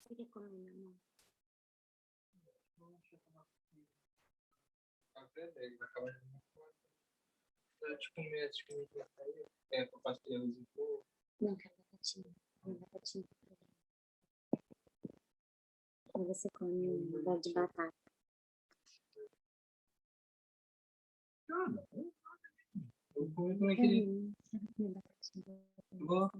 Queria comer, meu amor. Não quero batatinha. Quero batatinha. Aí você come um bolo de batata. Eu também queria. Quero comer batatinha. Vou.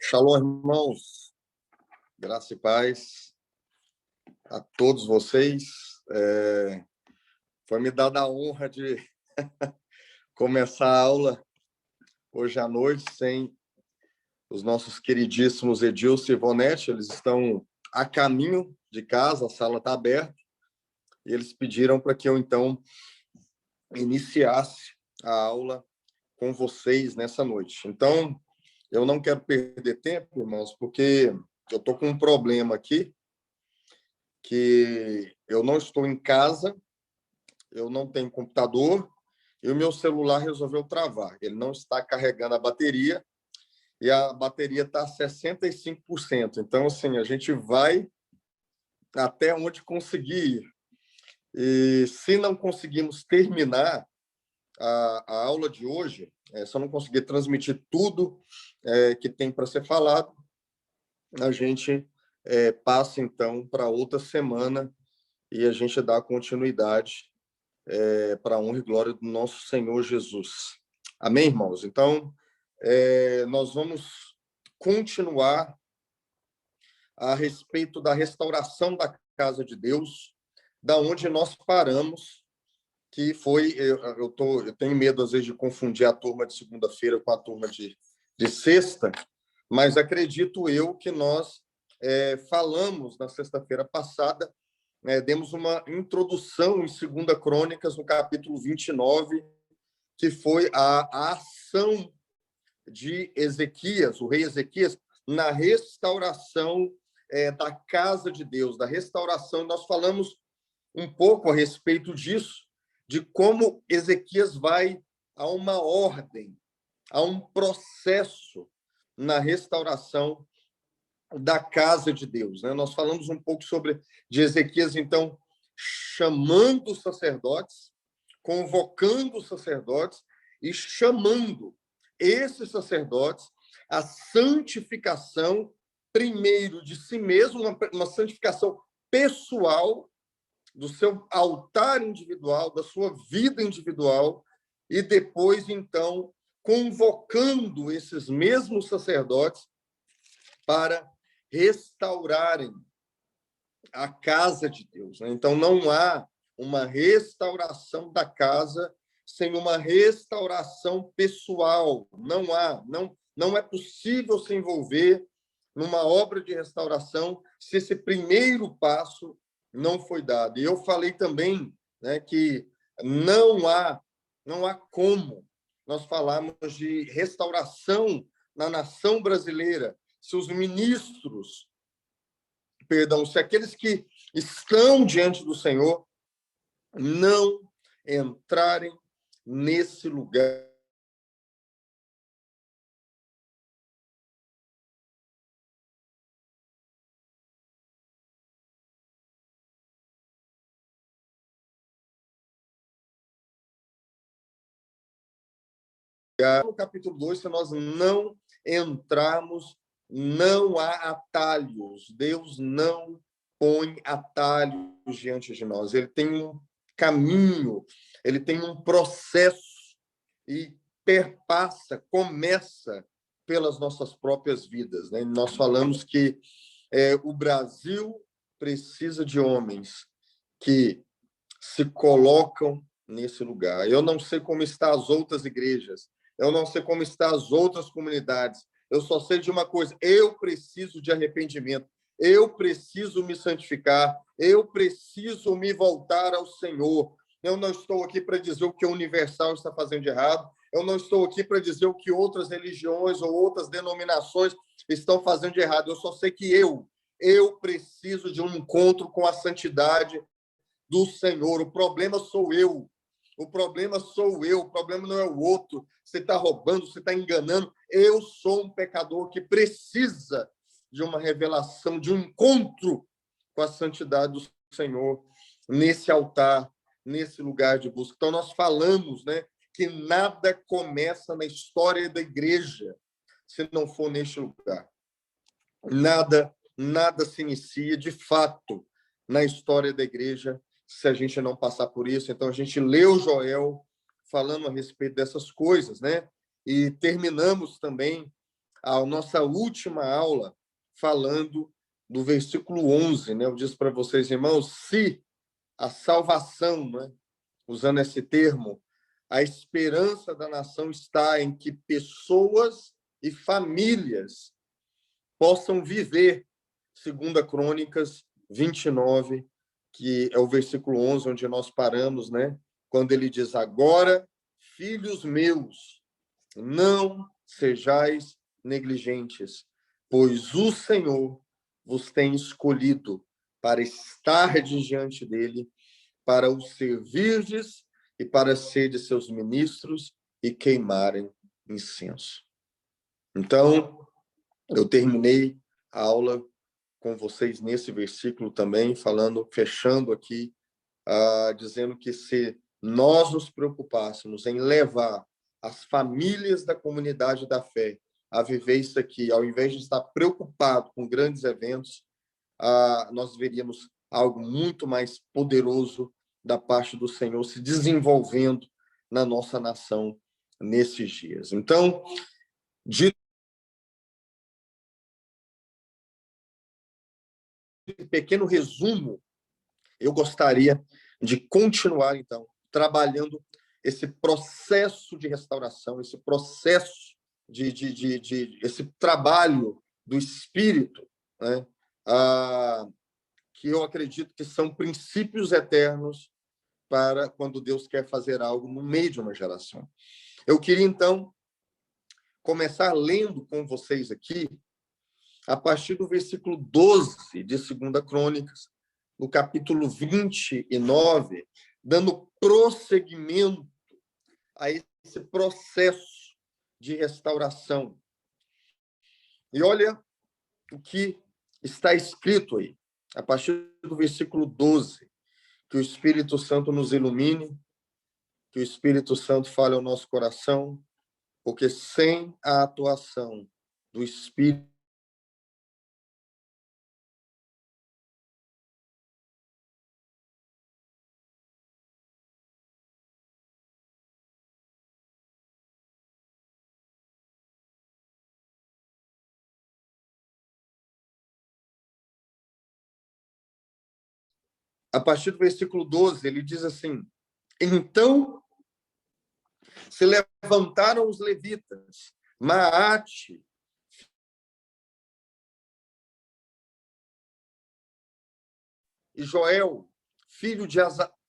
Shalom, irmãos. Graça e paz a todos vocês. Foi me dada a honra de começar a aula hoje à noite sem os nossos queridíssimos Edilson e Ivonete. Eles estão a caminho de casa, a sala está aberta, e eles pediram para que eu, então, iniciasse a aula com vocês nessa noite. Então, eu não quero perder tempo, irmãos, porque eu estou com um problema aqui, que eu não estou em casa, eu não tenho computador, e o meu celular resolveu travar. Ele não está carregando a bateria, e a bateria está a 65%. Então, assim, a gente vai até onde conseguir ir. E se não conseguimos terminar a aula de hoje, se eu não conseguir transmitir tudo que tem para ser falado, a gente passa, então, para outra semana e a gente dá continuidade para a honra e glória do nosso Senhor Jesus. Amém, irmãos? Então, nós vamos continuar a respeito da restauração da casa de Deus, da onde nós paramos, que foi... Eu tenho medo, às vezes, de confundir a turma de segunda-feira com a turma de sexta, mas acredito eu que nós falamos na sexta-feira passada, demos uma introdução em 2 Crônicas, no capítulo 29, que foi a ação de Ezequias, o rei Ezequias, na restauração da casa de Deus, da restauração. Nós falamos um pouco a respeito disso, de como Ezequias vai a uma ordem, a um processo na restauração da casa de Deus, né? Nós falamos um pouco de Ezequias, então, chamando os sacerdotes, convocando os sacerdotes e chamando esses sacerdotes à santificação, primeiro de si mesmo, uma santificação pessoal, do seu altar individual, da sua vida individual, e depois, então, convocando esses mesmos sacerdotes para restaurarem a casa de Deus, né? Então, não há uma restauração da casa sem uma restauração pessoal. Não há, não é possível se envolver numa obra de restauração se esse primeiro passo não foi dado. E eu falei também, né, que não há como nós falarmos de restauração na nação brasileira se os ministros, se aqueles que estão diante do Senhor não entrarem nesse lugar. No capítulo 2, se nós não entrarmos, não há atalhos. Deus não põe atalhos diante de nós. Ele tem um caminho, ele tem um processo e começa pelas nossas próprias vidas, né? Nós falamos que o Brasil precisa de homens que se colocam nesse lugar. Eu não sei como estão as outras igrejas, eu não sei como estão as outras comunidades, eu só sei de uma coisa: eu preciso de arrependimento, eu preciso me santificar, eu preciso me voltar ao Senhor. Eu não estou aqui para dizer o que o Universal está fazendo de errado, eu não estou aqui para dizer o que outras religiões ou outras denominações estão fazendo de errado. Eu só sei que eu preciso de um encontro com a santidade do Senhor. O problema sou eu. O problema sou eu. O problema não é o outro. Você está roubando, você está enganando. Eu sou um pecador que precisa de uma revelação, de um encontro com a santidade do Senhor nesse altar, nesse lugar de busca. Então, nós falamos, né, que nada começa na história da igreja se não for neste lugar. Nada nada se inicia de fato na história da igreja se a gente não passar por isso. Então, a gente leu Joel falando a respeito dessas coisas, né? E terminamos também a nossa última aula falando do versículo 11, né? Eu disse para vocês, irmãos, se a salvação, né? Usando esse termo, a esperança da nação está em que pessoas e famílias possam viver, segundo a Crônicas 29, que é o versículo 11, onde nós paramos, né? Quando ele diz, agora, filhos meus, não sejais negligentes, pois o Senhor vos tem escolhido para estar diante dele, para o servirdes e para ser de seus ministros e queimarem incenso. Então, eu terminei a aula com vocês nesse versículo também, falando, fechando aqui, dizendo que se nós nos preocupássemos em levar as famílias da comunidade da fé a viver isso aqui, ao invés de estar preocupado com grandes eventos, nós veríamos algo muito mais poderoso da parte do Senhor se desenvolvendo na nossa nação nesses dias. Então, dito esse pequeno resumo, eu gostaria de continuar, então, trabalhando esse processo de restauração, esse processo esse trabalho do Espírito, né? Que eu acredito que são princípios eternos para quando Deus quer fazer algo no meio de uma geração. Eu queria, então, começar lendo com vocês aqui, a partir do versículo 12 de 2 Crônicas, no capítulo 29, dando prosseguimento a esse processo de restauração. E olha o que está escrito aí, a partir do versículo 12, que o Espírito Santo nos ilumine, que o Espírito Santo fale ao nosso coração, porque sem a atuação do Espírito, a partir do versículo 12, ele diz assim, então se levantaram os levitas, Maate, e Joel, filho de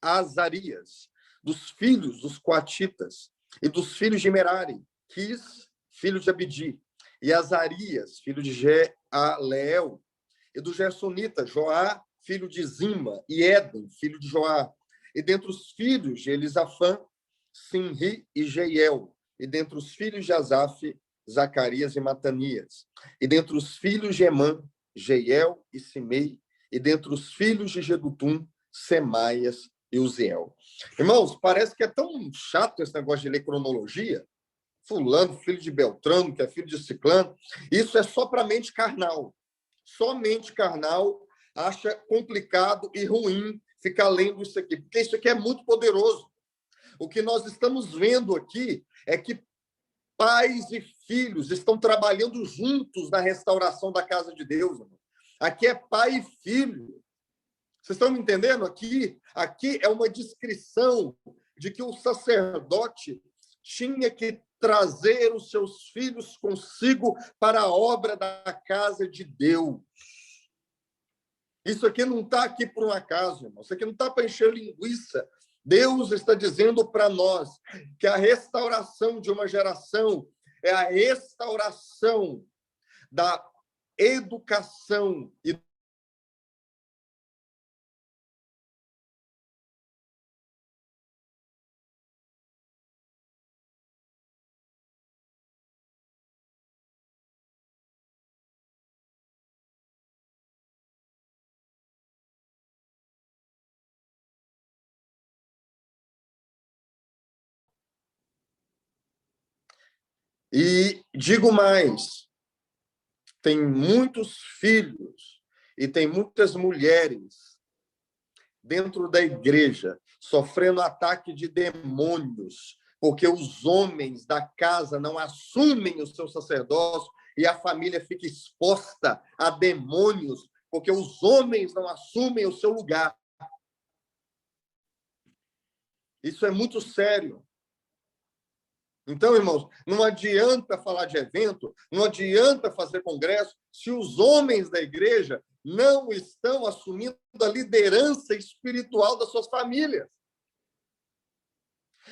Azarias, dos filhos dos coatitas, e dos filhos de Merari, Quis, filho de Abdi, e Azarias, filho de Jealeel, e do Gersonita, Joá, filho de Zima, e Éden, filho de Joá, e dentre os filhos de Elisafã, Sinri e Jeiel, e dentre os filhos de Asaf, Zacarias e Matanias, e dentre os filhos de Emã, Jeiel e Simei, e dentre os filhos de Jedutum, Semaias e Uziel. Irmãos, parece que é tão chato esse negócio de ler cronologia. Fulano, filho de Beltrano, que é filho de Ciclano. Isso é só para mente carnal. Somente carnal acha complicado e ruim ficar lendo isso aqui, porque isso aqui é muito poderoso. O que nós estamos vendo aqui é que pais e filhos estão trabalhando juntos na restauração da casa de Deus. Aqui é pai e filho. Vocês estão me entendendo? Aqui é uma descrição de que o sacerdote tinha que trazer os seus filhos consigo para a obra da casa de Deus. Isso aqui não está aqui por um acaso, irmão. Isso aqui não está para encher linguiça. Deus está dizendo para nós que a restauração de uma geração é a restauração da educação e digo mais, tem muitos filhos E tem muitas mulheres dentro da igreja sofrendo ataque de demônios, porque os homens da casa não assumem o seu sacerdócio e a família fica exposta a demônios, porque os homens não assumem o seu lugar. Isso é muito sério. Então, irmãos, não adianta falar de evento, não adianta fazer congresso, se os homens da igreja não estão assumindo a liderança espiritual das suas famílias.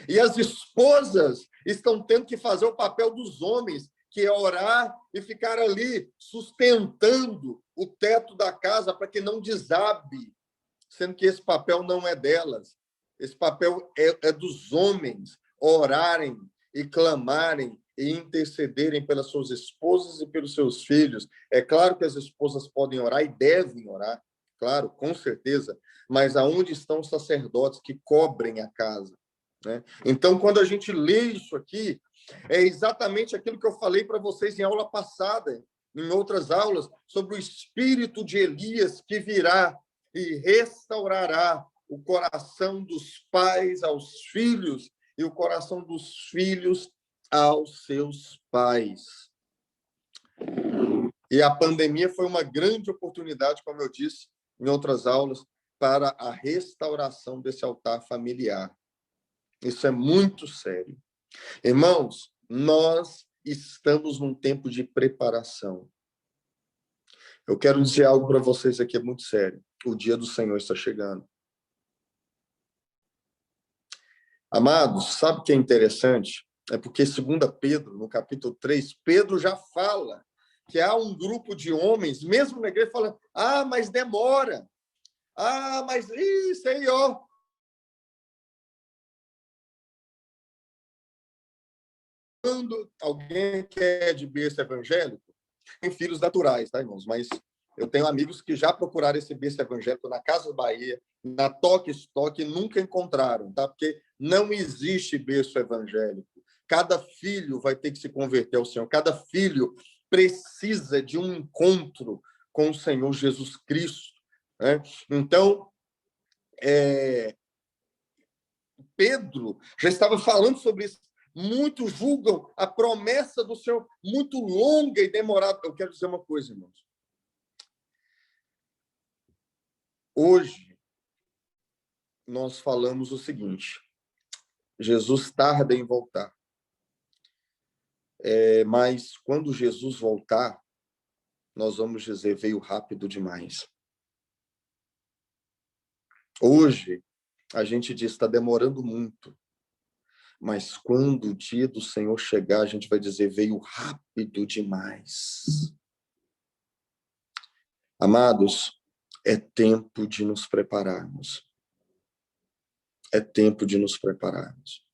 E as esposas estão tendo que fazer o papel dos homens, que é orar e ficar ali sustentando o teto da casa para que não desabe, sendo que esse papel não é delas. Esse papel é dos homens orarem e clamarem e intercederem pelas suas esposas e pelos seus filhos. É claro que as esposas podem orar e devem orar, claro, com certeza, mas aonde estão os sacerdotes que cobrem a casa, né? Então, quando a gente lê isso aqui, é exatamente aquilo que eu falei para vocês em aula passada, em outras aulas, sobre o espírito de Elias que virá e restaurará o coração dos pais aos filhos e o coração dos filhos aos seus pais. E a pandemia foi uma grande oportunidade, como eu disse em outras aulas, para a restauração desse altar familiar. Isso é muito sério. Irmãos, nós estamos num tempo de preparação. Eu quero dizer algo para vocês aqui, é muito sério. O dia do Senhor está chegando. Amados, sabe o que é interessante? É porque, segundo Pedro, no capítulo 3, Pedro já fala que há um grupo de homens, mesmo na igreja, falando, mas demora. Mas isso aí, ó. Quando alguém que é de berço evangélico, tem filhos naturais, tá, irmãos? Mas eu tenho amigos que já procuraram esse berço evangélico na Casa Bahia, na Toque Stock, e nunca encontraram, tá? Porque não existe berço evangélico. Cada filho vai ter que se converter ao Senhor. Cada filho precisa de um encontro com o Senhor Jesus Cristo, né? Então, Pedro já estava falando sobre isso. Muitos julgam a promessa do Senhor muito longa e demorada. Eu quero dizer uma coisa, irmãos. Hoje, nós falamos o seguinte: Jesus tarda em voltar. Mas quando Jesus voltar, nós vamos dizer, veio rápido demais. Hoje, a gente diz, está demorando muito. Mas quando o dia do Senhor chegar, a gente vai dizer, veio rápido demais. Amados, é tempo de nos prepararmos. É tempo de nos prepararmos.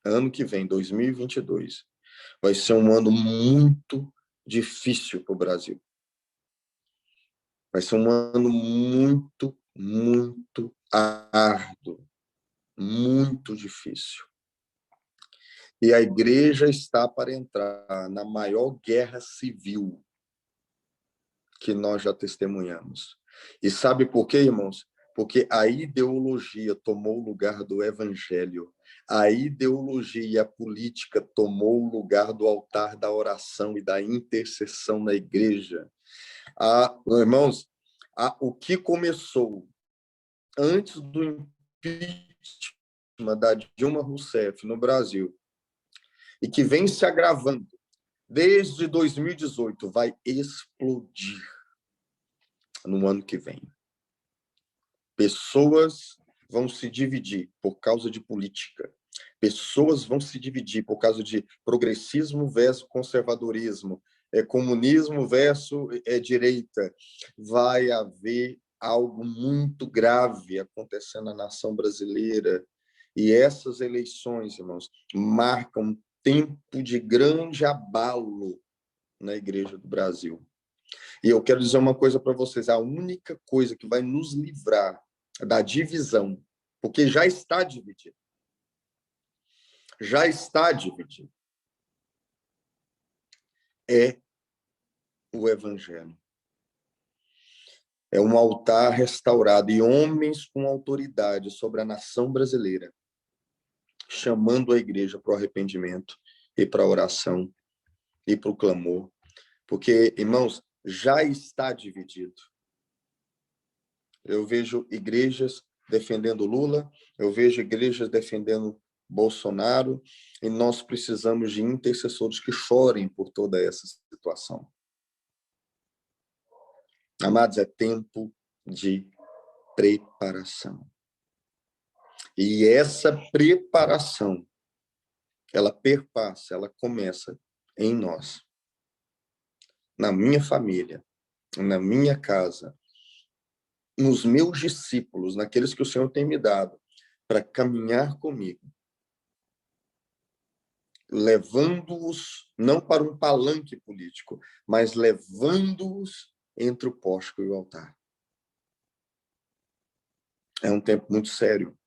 Ano que vem, 2022, vai ser um ano muito difícil para o Brasil. Vai ser um ano muito, muito árduo, muito difícil. E a igreja está para entrar na maior guerra civil que nós já testemunhamos. E sabe por quê, irmãos? Porque a ideologia tomou o lugar do evangelho. A ideologia e a política tomou o lugar do altar da oração e da intercessão na igreja. Irmãos, o que começou antes do impeachment da Dilma Rousseff no Brasil e que vem se agravando desde 2018 vai explodir no ano que vem. Pessoas vão se dividir por causa de política. Pessoas vão se dividir por causa de progressismo versus conservadorismo, comunismo versus direita. Vai haver algo muito grave acontecendo na nação brasileira. E essas eleições, irmãos, marcam tempo de grande abalo na Igreja do Brasil. E eu quero dizer uma coisa para vocês, a única coisa que vai nos livrar da divisão, porque já está dividido, é o Evangelho. É um altar restaurado e homens com autoridade sobre a nação brasileira, chamando a igreja para o arrependimento e para a oração e para o clamor. Porque, irmãos, já está dividido. Eu vejo igrejas defendendo Lula, eu vejo igrejas defendendo Bolsonaro, e nós precisamos de intercessores que chorem por toda essa situação. Amados, é tempo de preparação. E essa preparação, ela perpassa, ela começa em nós. Na minha família, na minha casa, nos meus discípulos, naqueles que o Senhor tem me dado, para caminhar comigo, levando-os não para um palanque político, mas levando-os entre o pórtico e o altar. É um tempo muito sério.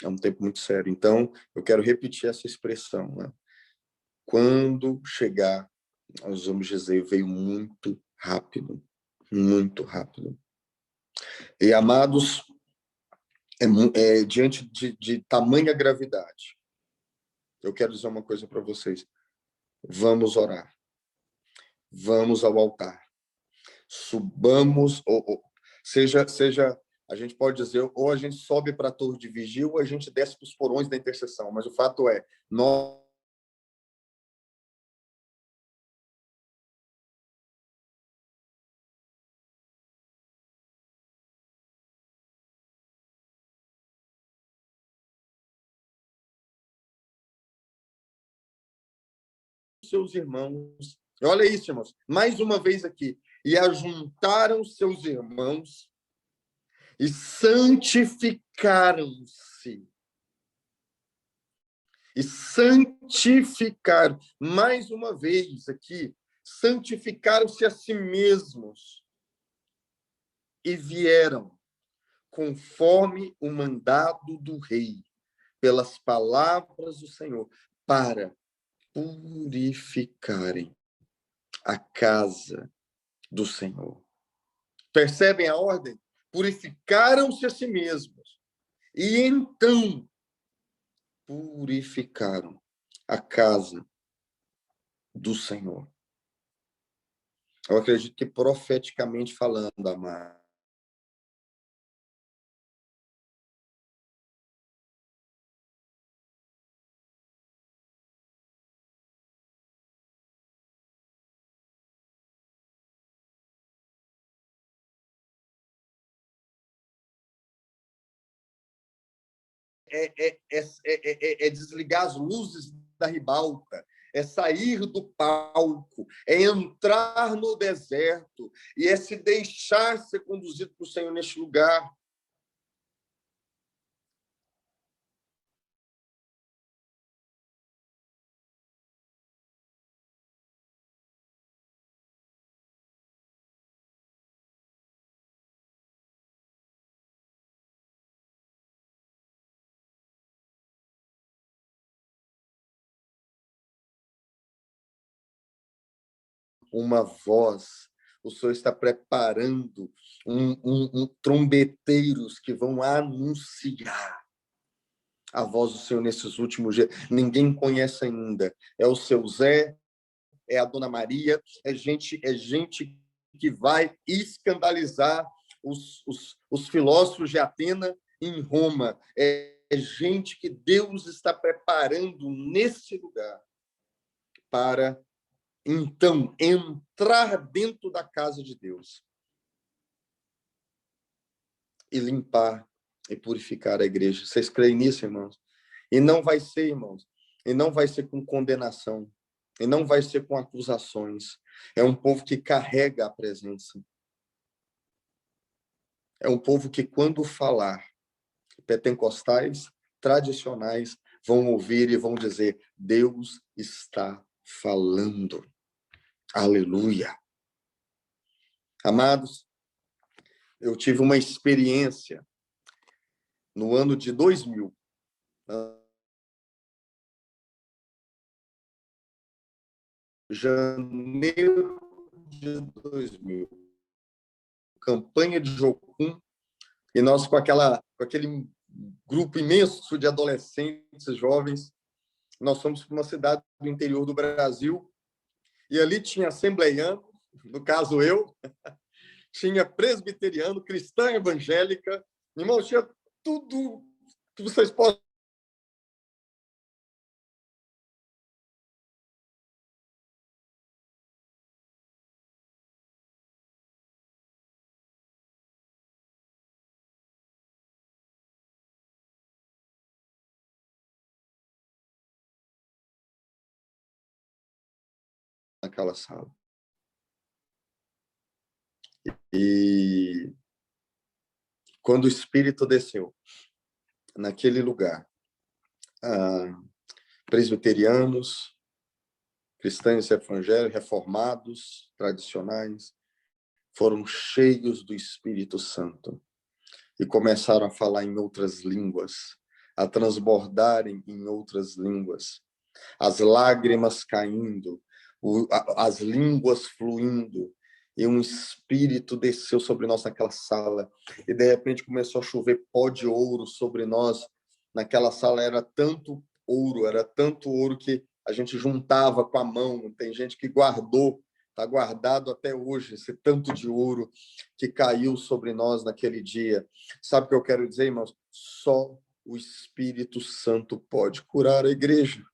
É um tempo muito sério. Então, eu quero repetir essa expressão, né? Quando chegar, nós vamos dizer, veio muito rápido. Muito rápido. E, amados, diante de tamanha gravidade, eu quero dizer uma coisa para vocês. Vamos orar. Vamos ao altar. Subamos, seja, a gente pode dizer, ou a gente sobe para a torre de vigia, ou a gente desce para os porões da intercessão. Mas o fato é, nós seus irmãos. Olha isso, irmãos. Mais uma vez aqui. E ajuntaram seus irmãos e santificaram-se. E santificaram. Mais uma vez aqui. Santificaram-se a si mesmos. E vieram, conforme o mandado do rei, pelas palavras do Senhor, para purificarem a casa do Senhor. Percebem a ordem? Purificaram-se a si mesmos. E então purificaram a casa do Senhor. Eu acredito que profeticamente falando, amado, é desligar as luzes da ribalta, é sair do palco, é entrar no deserto e é se deixar ser conduzido por Senhor neste lugar. Uma voz, o Senhor está preparando trombeteiros que vão anunciar a voz do Senhor nesses últimos dias. Ninguém conhece ainda. É o seu Zé, é a Dona Maria, é gente que vai escandalizar os filósofos de Atena em Roma. É gente que Deus está preparando nesse lugar para então entrar dentro da casa de Deus e limpar e purificar a igreja. Vocês creem nisso, irmãos? E não vai ser, irmãos, e não vai ser com condenação, e não vai ser com acusações. É um povo que carrega a presença. É um povo que, quando falar, pentecostais, tradicionais, vão ouvir e vão dizer: Deus está falando. Aleluia. Amados, eu tive uma experiência no ano de 2000. Janeiro de 2000. Campanha de Jocum. E nós, com aquele grupo imenso de adolescentes, jovens, nós fomos para uma cidade do interior do Brasil. E ali tinha assembleiano, no caso eu, tinha presbiteriano, cristã evangélica. Irmão, tinha tudo que vocês podem. Naquela sala. E quando o Espírito desceu naquele lugar, presbiterianos, cristãos evangélicos, reformados, tradicionais, foram cheios do Espírito Santo e começaram a falar em outras línguas, a transbordarem em outras línguas, as lágrimas caindo, as línguas fluindo, e um espírito desceu sobre nós naquela sala, e de repente começou a chover pó de ouro sobre nós. Naquela sala era tanto ouro que a gente juntava com a mão. Tem gente que guardou, está guardado até hoje, esse tanto de ouro que caiu sobre nós naquele dia. Sabe o que eu quero dizer, irmãos? Só o Espírito Santo pode curar a igreja.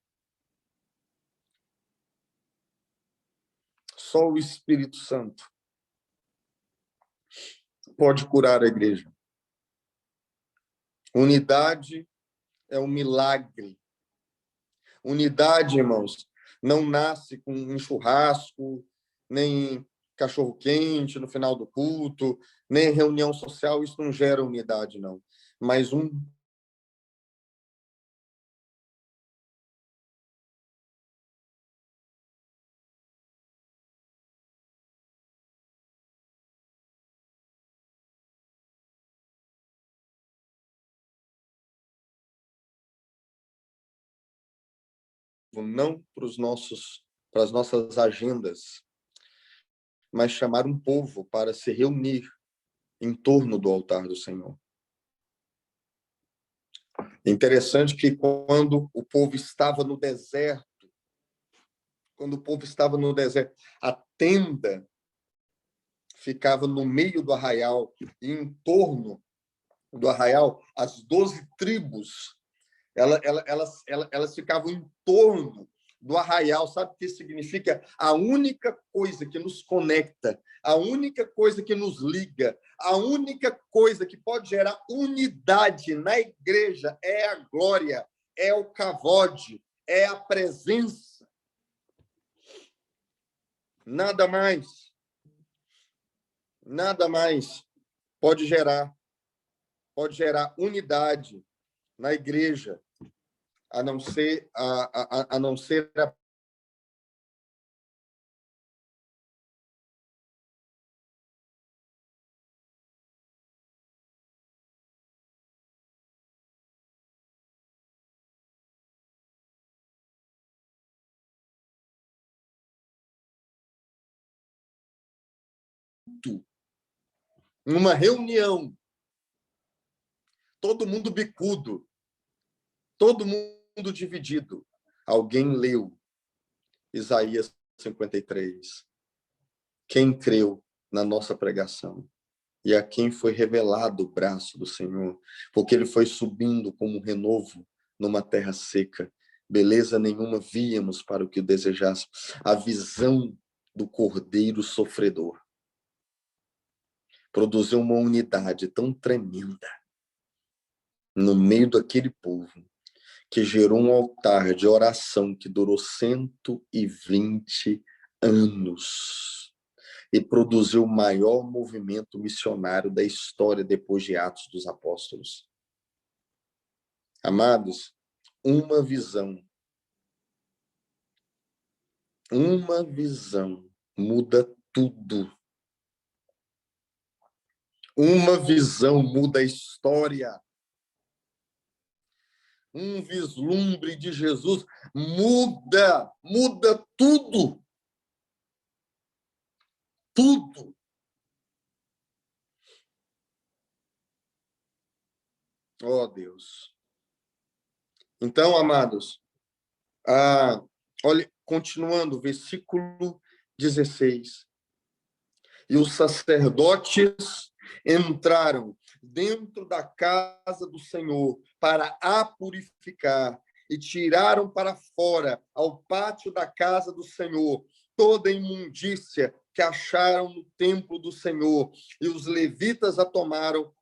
Só o Espírito Santo pode curar a igreja. Unidade é um milagre. Unidade, irmãos, não nasce com um churrasco, nem cachorro-quente no final do culto, nem reunião social. Isso não gera unidade, não. Mas não para as nossas agendas, mas chamar um povo para se reunir em torno do altar do Senhor. É interessante que quando o povo estava no deserto, a tenda ficava no meio do arraial, e em torno do arraial, as 12 tribos, elas ficavam em torno do arraial. Sabe o que significa? A única coisa que nos conecta, a única coisa que nos liga, a única coisa que pode gerar unidade na igreja é a glória, é o kavod, é a presença. Nada mais pode gerar unidade na igreja, a não ser a uma reunião, todo mundo bicudo, todo mundo dividido. Alguém leu Isaías 53. Quem creu na nossa pregação e a quem foi revelado o braço do Senhor, porque ele foi subindo como um renovo numa terra seca. Beleza nenhuma víamos para o que desejássemos. A visão do Cordeiro sofredor produziu uma unidade tão tremenda no meio daquele povo, que gerou um altar de oração que durou 120 anos e produziu o maior movimento missionário da história depois de Atos dos Apóstolos. Amados, uma visão Uma visão muda tudo. Uma visão muda a história. Um vislumbre de Jesus muda tudo. Tudo. Oh, Deus. Então, amados, olha, continuando, versículo 16. E os sacerdotes entraram dentro da casa do Senhor para a purificar e tiraram para fora, ao pátio da casa do Senhor, toda a imundícia que acharam no templo do Senhor. E os levitas a tomaram,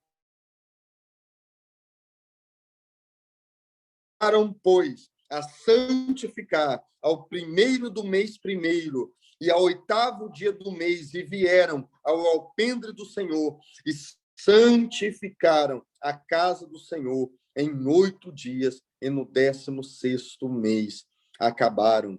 pois, a santificar ao primeiro do mês primeiro e ao 8º dia do mês, e vieram ao alpendre do Senhor e santificaram a casa do Senhor em 8 dias, e no 16º mês acabaram.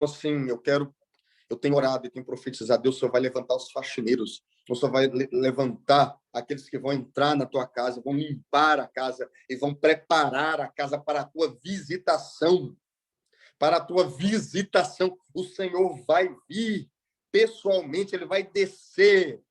Assim, eu tenho orado e tenho profetizado, Deus só vai levantar os faxineiros, o Senhor vai levantar aqueles que vão entrar na tua casa, vão limpar a casa e vão preparar a casa para a tua visitação. Para a tua visitação, o Senhor vai vir pessoalmente, Ele vai descer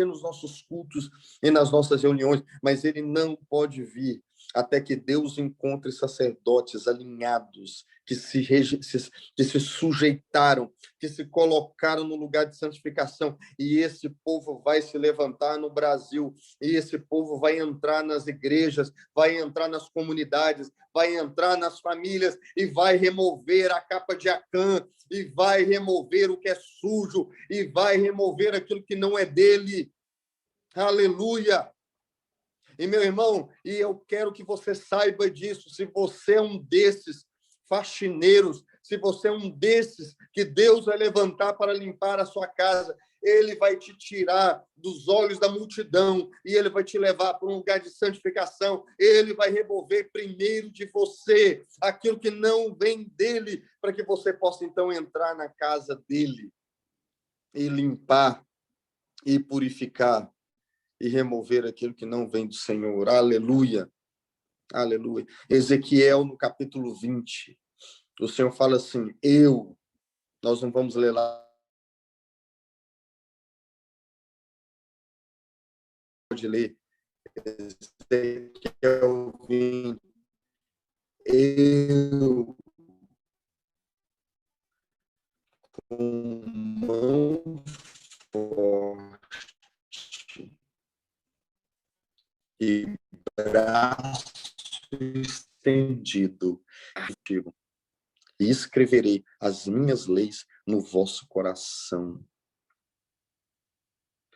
nos nossos cultos e nas nossas reuniões, mas Ele não pode vir até que Deus encontre sacerdotes alinhados, que se sujeitaram, que se colocaram no lugar de santificação, e esse povo vai se levantar no Brasil, e esse povo vai entrar nas igrejas, vai entrar nas comunidades, vai entrar nas famílias e vai remover a capa de Acã, e vai remover o que é sujo, e vai remover aquilo que não é dele. Aleluia! E, meu irmão, e eu quero que você saiba disso, se você é um desses faxineiros, se você é um desses que Deus vai levantar para limpar a sua casa, Ele vai te tirar dos olhos da multidão e Ele vai te levar para um lugar de santificação. Ele vai remover primeiro de você aquilo que não vem dele, para que você possa, então, entrar na casa dele e limpar e purificar e remover aquilo que não vem do Senhor. Aleluia. Aleluia. Ezequiel, no capítulo 20, o Senhor fala assim, nós não vamos ler lá, pode ler, Ezequiel 20, eu, com mão forte e braço estendido, e escreverei as minhas leis no vosso coração.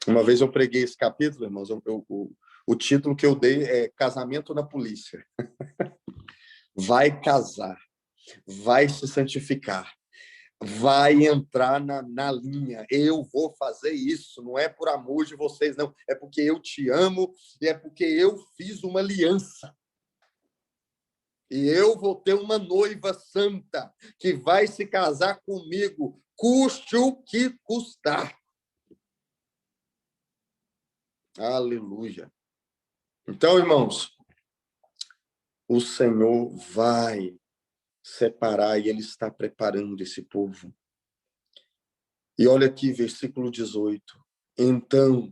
Uma vez eu preguei esse capítulo, irmãos, o título que eu dei é Casamento na Polícia. Vai casar, vai se santificar, vai entrar na linha. Eu vou fazer isso, não é por amor de vocês, não. É porque eu te amo e é porque eu fiz uma aliança. E eu vou ter uma noiva santa que vai se casar comigo, custe o que custar. Aleluia. Então, irmãos, o Senhor vai separar e Ele está preparando esse povo. E olha aqui, versículo 18. Então,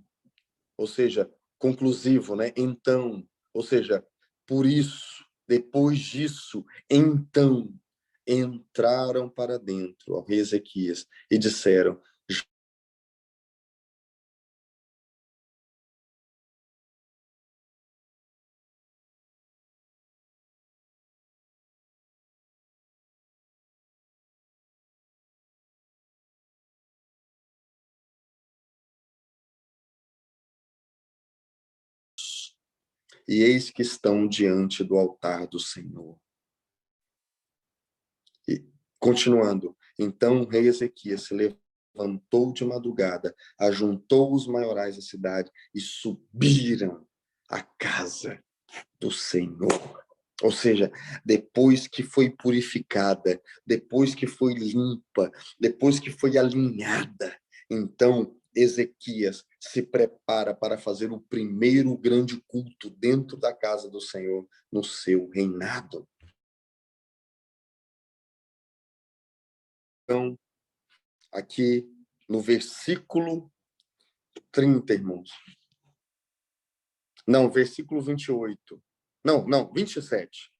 ou seja, conclusivo, né? Então, ou seja, por isso, depois disso, então, entraram para dentro, ao rei Ezequias, e disseram, e eis que estão diante do altar do Senhor. E, continuando, então o rei Ezequias se levantou de madrugada, ajuntou os maiorais da cidade e subiram à casa do Senhor. Ou seja, depois que foi purificada, depois que foi limpa, depois que foi alinhada, então Ezequias se prepara para fazer o primeiro grande culto dentro da casa do Senhor, no seu reinado. Então, aqui no versículo 30, irmãos. Não, versículo 28. Não, 27.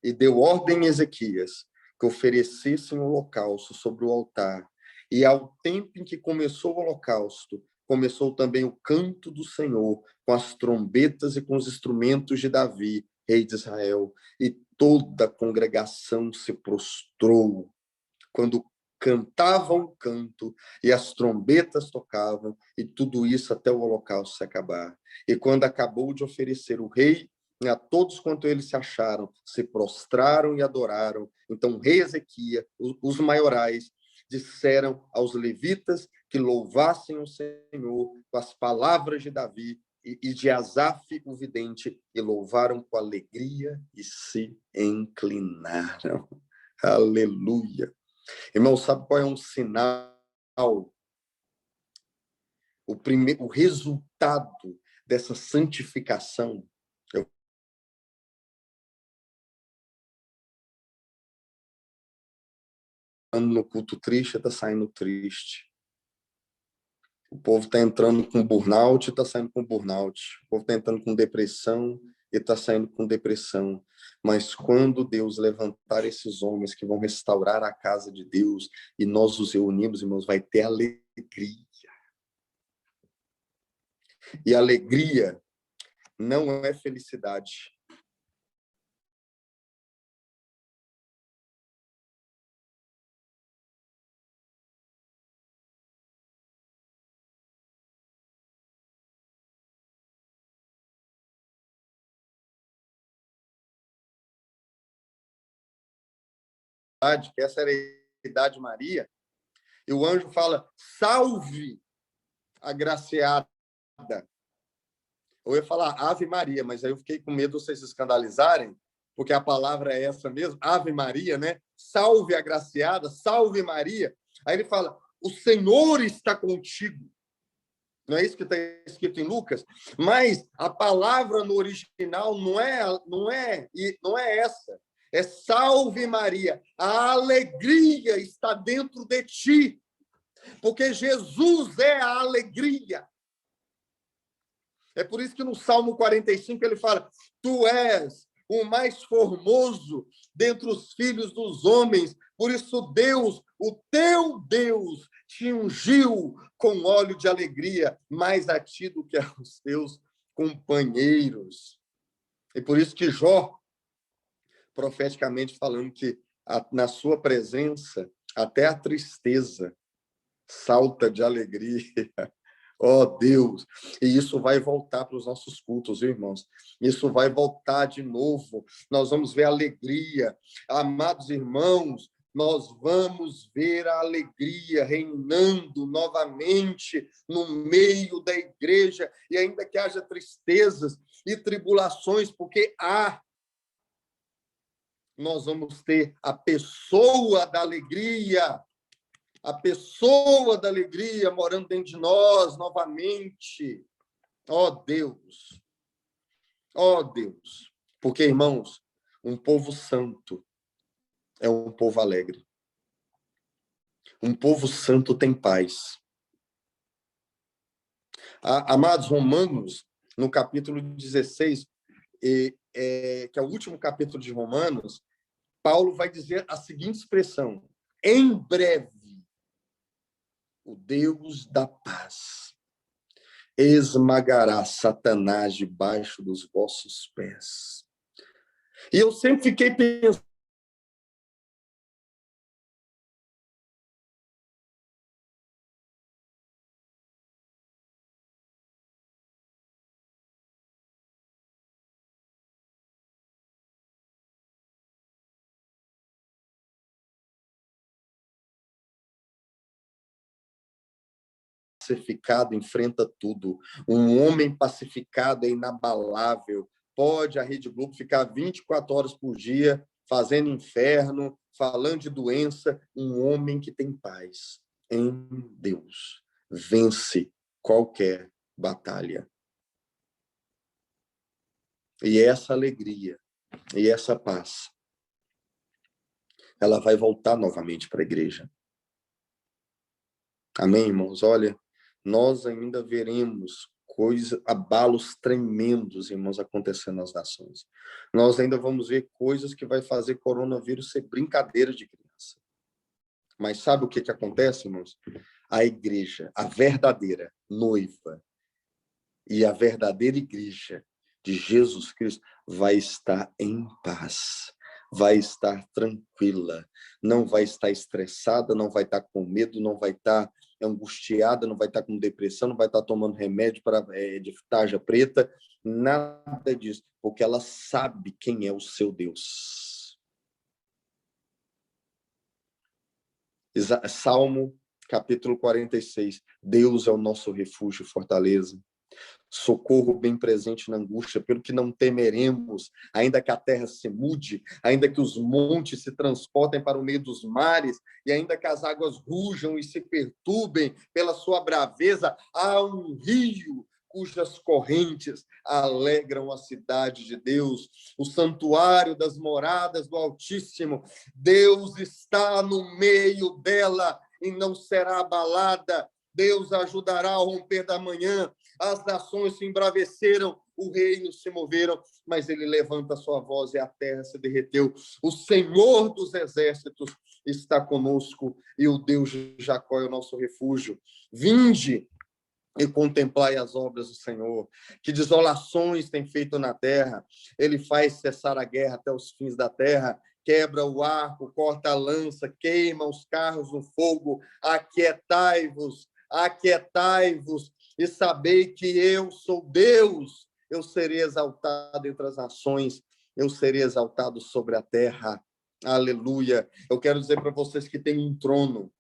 E deu ordem a Ezequias que oferecessem o holocausto sobre o altar. E ao tempo em que começou o holocausto, começou também o canto do Senhor, com as trombetas e com os instrumentos de Davi, rei de Israel. E toda a congregação se prostrou quando cantavam o canto e as trombetas tocavam, e tudo isso até o holocausto se acabar. E quando acabou de oferecer o rei, a todos quanto eles se acharam, se prostraram e adoraram. Então o rei Ezequias, os maiorais, disseram aos levitas que louvassem o Senhor com as palavras de Davi e de Asaf, o vidente, e louvaram com alegria e se inclinaram. Aleluia. Irmão, sabe qual é um sinal? O resultado dessa santificação. No culto triste, está saindo triste. O povo está entrando com burnout e está saindo com burnout. O povo está entrando com depressão e está saindo com depressão. Mas quando Deus levantar esses homens que vão restaurar a casa de Deus e nós os reunimos, irmãos, vai ter alegria. E alegria não é felicidade. Que essa era a idade de Maria, e o anjo fala, salve, agraciada. Eu ia falar Ave Maria, mas aí eu fiquei com medo de vocês se escandalizarem, porque a palavra é essa mesmo, Ave Maria, né? Salve, agraciada, salve Maria. Aí ele fala, o Senhor está contigo. Não é isso que está escrito em Lucas? Mas a palavra no original não é essa. É salve Maria, a alegria está dentro de ti, porque Jesus é a alegria. É por isso que no Salmo 45 ele fala, tu és o mais formoso dentre os filhos dos homens, por isso Deus, o teu Deus, te ungiu com óleo de alegria, mais a ti do que aos teus companheiros. E por isso que Jó, profeticamente falando que na sua presença, até a tristeza salta de alegria. Oh, Deus! E isso vai voltar para os nossos cultos, viu, irmãos? Isso vai voltar de novo. Nós vamos ver alegria. Amados irmãos, nós vamos ver a alegria reinando novamente no meio da igreja, e ainda que haja tristezas e tribulações, porque nós vamos ter a pessoa da alegria, a pessoa da alegria morando dentro de nós novamente. Ó Deus, ó Deus. Porque, irmãos, um povo santo é um povo alegre. Um povo santo tem paz. Amados Romanos, no capítulo 16, que é o último capítulo de Romanos, Paulo vai dizer a seguinte expressão: em breve, o Deus da paz esmagará Satanás debaixo dos vossos pés. E eu sempre fiquei pensando, pacificado enfrenta tudo. Um homem pacificado é inabalável, pode a Rede Globo ficar 24 horas por dia fazendo inferno, falando de doença. Um homem que tem paz em Deus vence qualquer batalha. E essa alegria e essa paz, ela vai voltar novamente para a igreja. Amém, irmãos? Olha, nós ainda veremos abalos tremendos, irmãos, acontecendo nas nações. Nós ainda vamos ver coisas que vai fazer coronavírus ser brincadeira de criança. Mas sabe o que acontece, irmãos? A igreja, a verdadeira noiva e a verdadeira igreja de Jesus Cristo vai estar em paz, vai estar tranquila, não vai estar estressada, não vai estar com medo, não vai estar angustiada, não vai estar com depressão, não vai estar tomando remédio de tarja preta, nada disso, porque ela sabe quem é o seu Deus. Salmo, capítulo 46. Deus é o nosso refúgio e fortaleza, socorro bem presente na angústia, pelo que não temeremos, ainda que a terra se mude, ainda que os montes se transportem para o meio dos mares, e ainda que as águas rujam e se perturbem pela sua braveza, há um rio cujas correntes alegram a cidade de Deus, o santuário das moradas do Altíssimo. Deus está no meio dela e não será abalada. Deus ajudará ao romper da manhã. As nações se embraveceram, o reino se moveram, mas ele levanta a sua voz e a terra se derreteu. O Senhor dos exércitos está conosco e o Deus de Jacó é o nosso refúgio. Vinde e contemplai as obras do Senhor, que desolações tem feito na terra. Ele faz cessar a guerra até os fins da terra, quebra o arco, corta a lança, queima os carros no fogo. Aquietai-vos, aquietai-vos, e sabei que eu sou Deus. Eu serei exaltado entre as nações, eu serei exaltado sobre a terra. Aleluia. Eu quero dizer para vocês que tem um trono,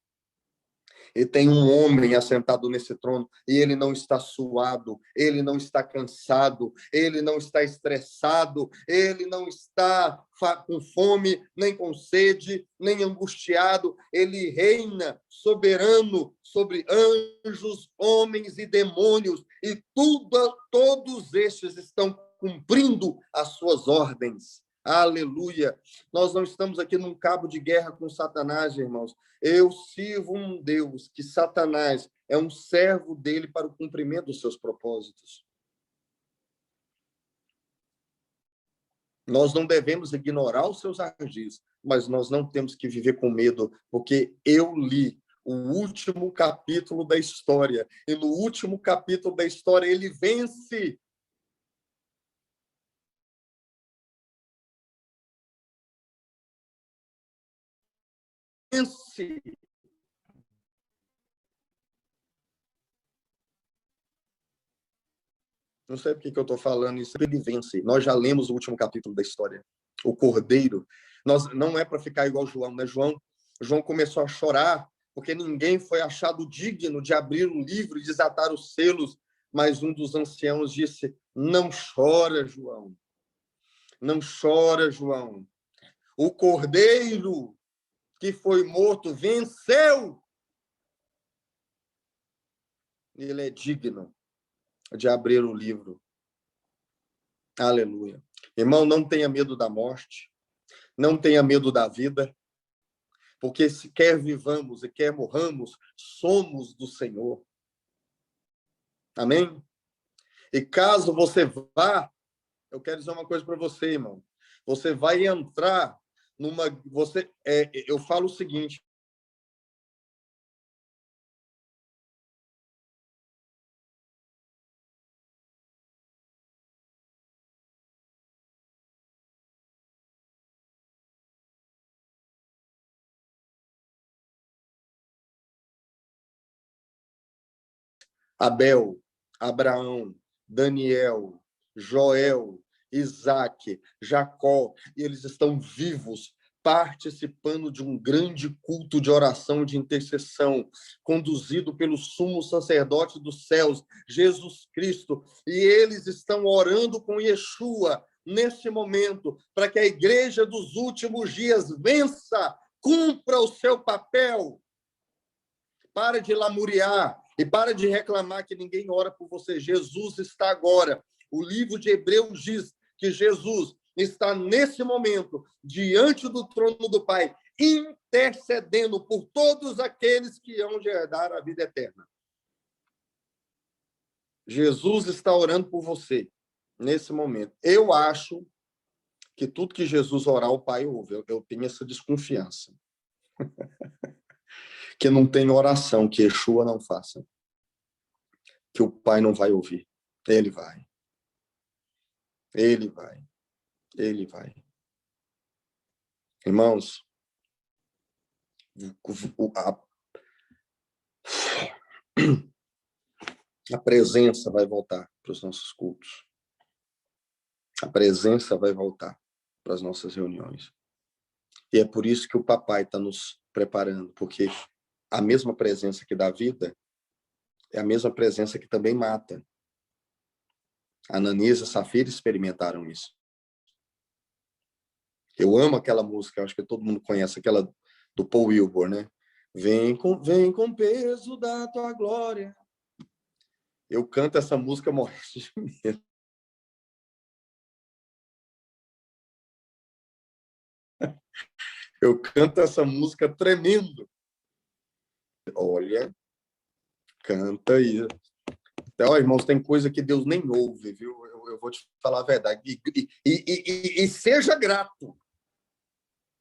e tem um homem assentado nesse trono, e ele não está suado, ele não está cansado, ele não está estressado, ele não está com fome, nem com sede, nem angustiado. Ele reina soberano sobre anjos, homens e demônios, e todos estes estão cumprindo as suas ordens. Aleluia. Nós não estamos aqui num cabo de guerra com Satanás, irmãos. Eu sirvo um Deus que Satanás é um servo dele para o cumprimento dos seus propósitos. Nós não devemos ignorar os seus ardis, mas nós não temos que viver com medo, porque eu li o último capítulo da história, e no último capítulo da história ele vence. Não sei por que eu estou falando isso. Ele vence. Nós já lemos o último capítulo da história. O Cordeiro. Não é para ficar igual João, né? João começou a chorar porque ninguém foi achado digno de abrir o livro e desatar os selos. Mas um dos anciãos disse: não chora, João. Não chora, João. O Cordeiro que foi morto venceu. Ele é digno de abrir o livro. Aleluia. Irmão, não tenha medo da morte, não tenha medo da vida, porque se quer vivamos e quer morramos, somos do Senhor. Amém? E caso você vá, eu quero dizer uma coisa para você, irmão. Você vai entrar numa... eu falo o seguinte: Abel, Abraão, Daniel, Joel, Isaac, Jacó, e eles estão vivos, participando de um grande culto de oração, de intercessão, conduzido pelo sumo sacerdote dos céus, Jesus Cristo, e eles estão orando com Yeshua, nesse momento, para que a igreja dos últimos dias vença, cumpra o seu papel. Para de lamuriar e para de reclamar que ninguém ora por você. Jesus está agora. O livro de Hebreus diz que Jesus está nesse momento diante do trono do Pai, intercedendo por todos aqueles que hão de herdar a vida eterna. Jesus está orando por você nesse momento. Eu acho que tudo que Jesus orar, o Pai ouve. Eu tenho essa desconfiança. Que não tem oração que Yeshua não faça, que o Pai não vai ouvir. Ele vai. Ele vai. Ele vai. Irmãos, a presença vai voltar para os nossos cultos. A presença vai voltar para as nossas reuniões. E é por isso que o papai está nos preparando, porque a mesma presença que dá vida é a mesma presença que também mata. Ananias e Safira experimentaram isso. Eu amo aquela música, acho que todo mundo conhece, aquela do Paul Wilbur, né? Vem com peso da tua glória. Eu canto essa música morrendo de medo. Eu canto essa música tremendo. Olha, canta aí. Então, irmãos, tem coisa que Deus nem ouve, viu? Eu vou te falar a verdade. E seja grato.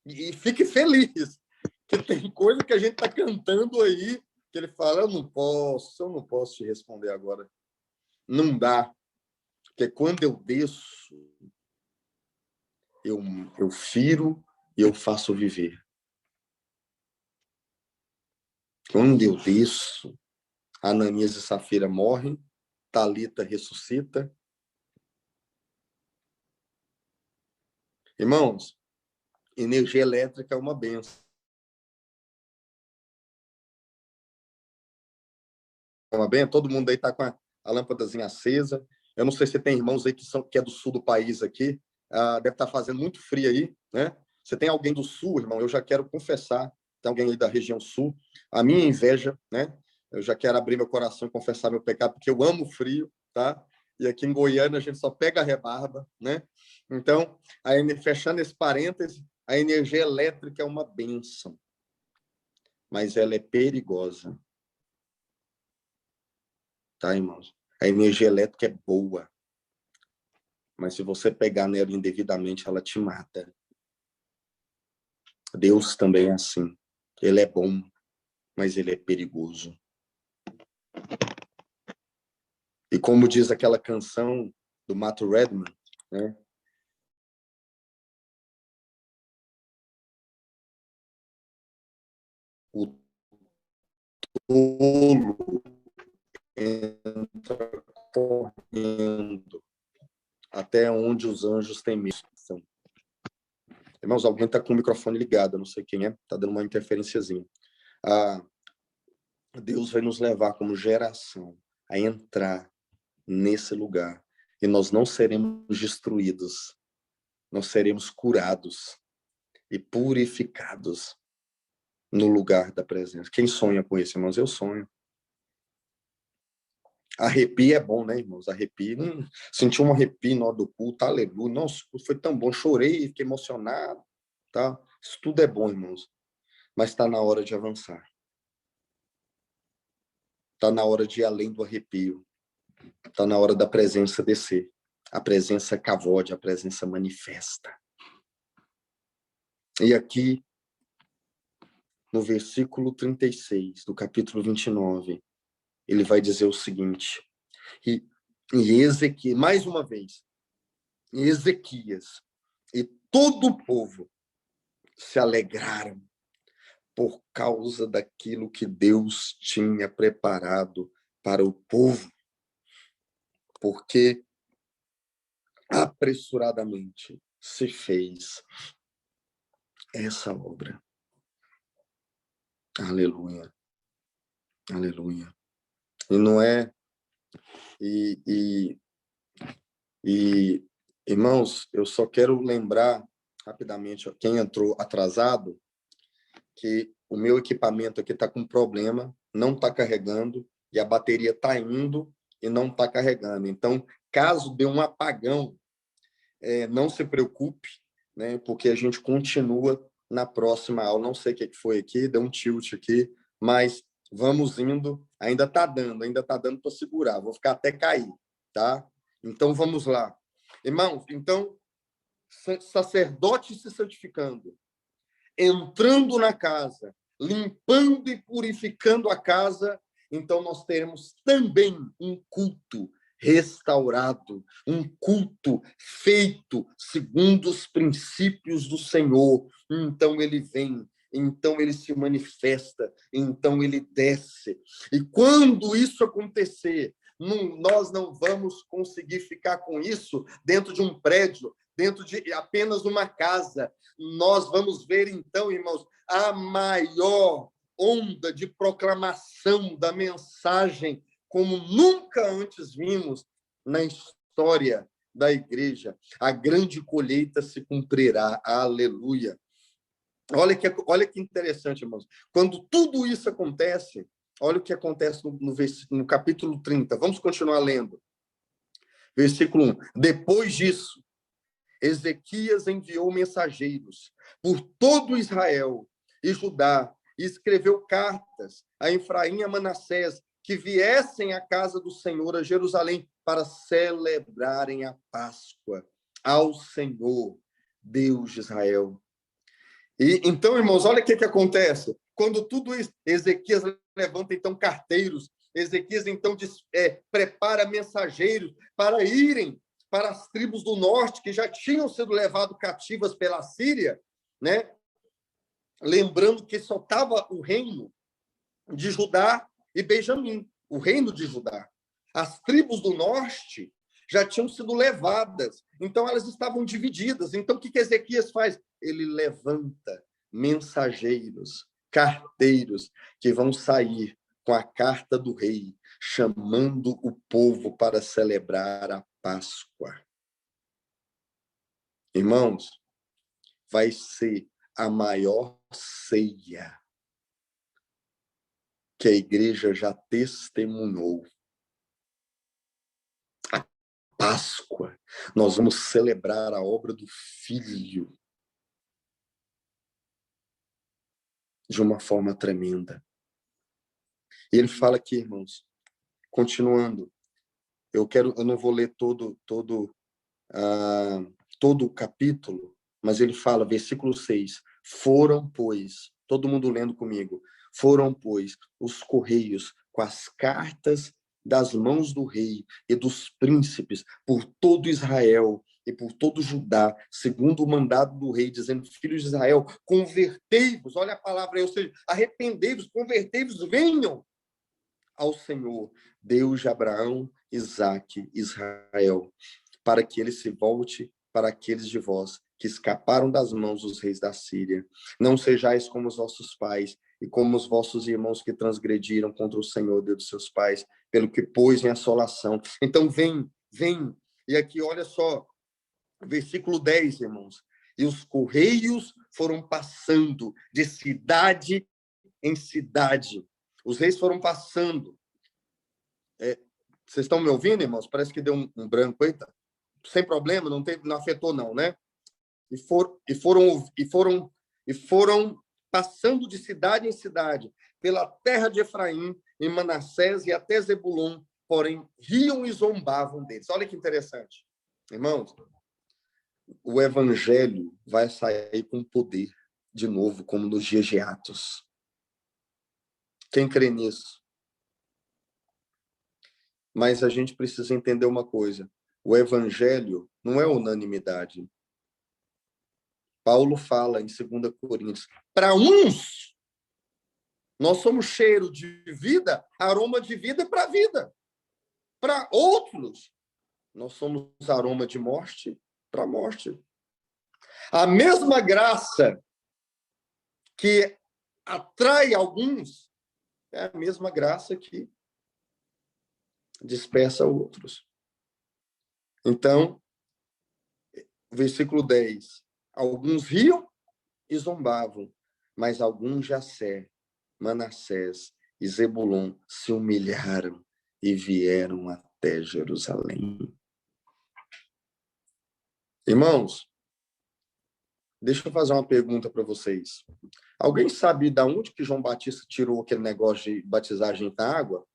E fique feliz. Que tem coisa que a gente está cantando aí, que ele fala, eu não posso te responder agora. Não dá. Porque quando eu desço, eu firo e eu faço viver. Quando eu desço, Ananias e Safira morrem, Talita ressuscita. Irmãos, energia elétrica é uma benção. Todo mundo aí está com a lâmpadazinha acesa. Eu não sei se tem irmãos aí que é do sul do país aqui. Deve estar fazendo muito frio aí, né? Se tem alguém do sul, irmão, eu já quero confessar. Tem alguém aí da região sul. A minha inveja, né? Eu já quero abrir meu coração e confessar meu pecado, porque eu amo frio, tá? E aqui em Goiânia a gente só pega a rebarba, né? Então, fechando esse parêntese, a energia elétrica é uma bênção, mas ela é perigosa. Tá, irmãos? A energia elétrica é boa, mas se você pegar nela indevidamente, ela te mata. Deus também é assim. Ele é bom, mas ele é perigoso. E como diz aquela canção do Matt Redman, né? O tolo entra correndo até onde os anjos têm medo. Irmãos, alguém está com o microfone ligado, eu não sei quem é, está dando uma interferenciazinha. Deus vai nos levar como geração a entrar nesse lugar e nós não seremos destruídos, nós seremos curados e purificados no lugar da presença. Quem sonha com isso, irmãos? Eu sonho. Arrepio é bom, né, irmãos? Arrepio. Senti um arrepio na hora do culto, aleluia. Nossa, foi tão bom. Chorei, fiquei emocionado. Tá? Isso tudo é bom, irmãos. Mas está na hora de avançar. Está na hora de ir além do arrepio. Está na hora da presença descer. A presença cavode, a presença manifesta. E aqui, no versículo 36 do capítulo 29, ele vai dizer o seguinte, e Ezequias, mais uma vez, Ezequias e todo o povo se alegraram por causa daquilo que Deus tinha preparado para o povo, porque apressuradamente se fez essa obra. Aleluia. Aleluia. E não é... E Irmãos, eu só quero lembrar rapidamente, ó, quem entrou atrasado, que o meu equipamento aqui está com problema, não está carregando, e a bateria está indo e não está carregando. Então, caso dê um apagão, não se preocupe, né, porque a gente continua na próxima aula. Não sei o que foi aqui, deu um tilt aqui, mas vamos indo. Ainda está dando para segurar. Vou ficar até cair, tá? Então, vamos lá. Irmãos, então, sacerdote se santificando, entrando na casa, limpando e purificando a casa, então nós teremos também um culto restaurado, um culto feito segundo os princípios do Senhor. Então ele vem, então ele se manifesta, então ele desce. E quando isso acontecer, nós não vamos conseguir ficar com isso dentro de um prédio, dentro de apenas uma casa. Nós vamos ver, então, irmãos, a maior onda de proclamação da mensagem, como nunca antes vimos na história da igreja. A grande colheita se cumprirá. Aleluia. Olha que interessante, irmãos. Quando tudo isso acontece, olha o que acontece no capítulo 30. Vamos continuar lendo. Versículo 1. Depois disso, Ezequias enviou mensageiros por todo Israel e Judá e escreveu cartas a Efraim e a Manassés que viessem à casa do Senhor, a Jerusalém, para celebrarem a Páscoa ao Senhor, Deus de Israel. E então, irmãos, olha o que acontece. Quando tudo isso, Ezequias levanta, então, carteiros. Ezequias, então, prepara mensageiros para irem para as tribos do norte, que já tinham sido levadas cativas pela Síria, né? Lembrando que só estava o reino de Judá e Benjamim, o reino de Judá. As tribos do norte já tinham sido levadas, então elas estavam divididas. Então, o que Ezequias faz? Ele levanta mensageiros, carteiros, que vão sair com a carta do rei, chamando o povo para celebrar a Páscoa. Irmãos, vai ser a maior ceia que a igreja já testemunhou. A Páscoa. Nós vamos celebrar a obra do Filho de uma forma tremenda. E ele fala aqui, irmãos, continuando, eu não vou ler todo o capítulo, mas ele fala, versículo 6, foram, pois, todo mundo lendo comigo, foram, pois, os correios com as cartas das mãos do rei e dos príncipes por todo Israel e por todo Judá, segundo o mandado do rei, dizendo, filhos de Israel, convertei-vos, olha a palavra aí, ou seja, arrependei-vos, convertei-vos, venham ao Senhor, Deus de Abraão, Isaque, Israel, para que ele se volte para aqueles de vós que escaparam das mãos dos reis da Síria. Não sejais como os vossos pais e como os vossos irmãos que transgrediram contra o Senhor, Deus dos seus pais, pelo que pôs em assolação. Então, vem. E aqui, olha só, versículo 10, irmãos. E os correios foram passando de cidade em cidade. Os reis foram passando. Vocês estão me ouvindo, irmãos? Parece que deu um branco aí. Tá? Sem problema, não afetou não, né? E foram passando de cidade em cidade, pela terra de Efraim, em Manassés e até Zebulon, porém riam e zombavam deles. Olha que interessante. Irmãos, o evangelho vai sair com poder, de novo, como nos dias de Atos. Quem crê nisso? Mas a gente precisa entender uma coisa. O evangelho não é unanimidade. Paulo fala em 2 Coríntios, para uns, nós somos cheiro de vida, aroma de vida para a vida. Para outros, nós somos aroma de morte para a morte. A mesma graça que atrai alguns é a mesma graça que dispersa outros. Então, versículo 10. Alguns riam e zombavam, mas alguns Jacé, Manassés e Zebulon se humilharam e vieram até Jerusalém. Irmãos, deixa eu fazer uma pergunta para vocês. Alguém sabe de onde que João Batista tirou aquele negócio de batizar a gente na água?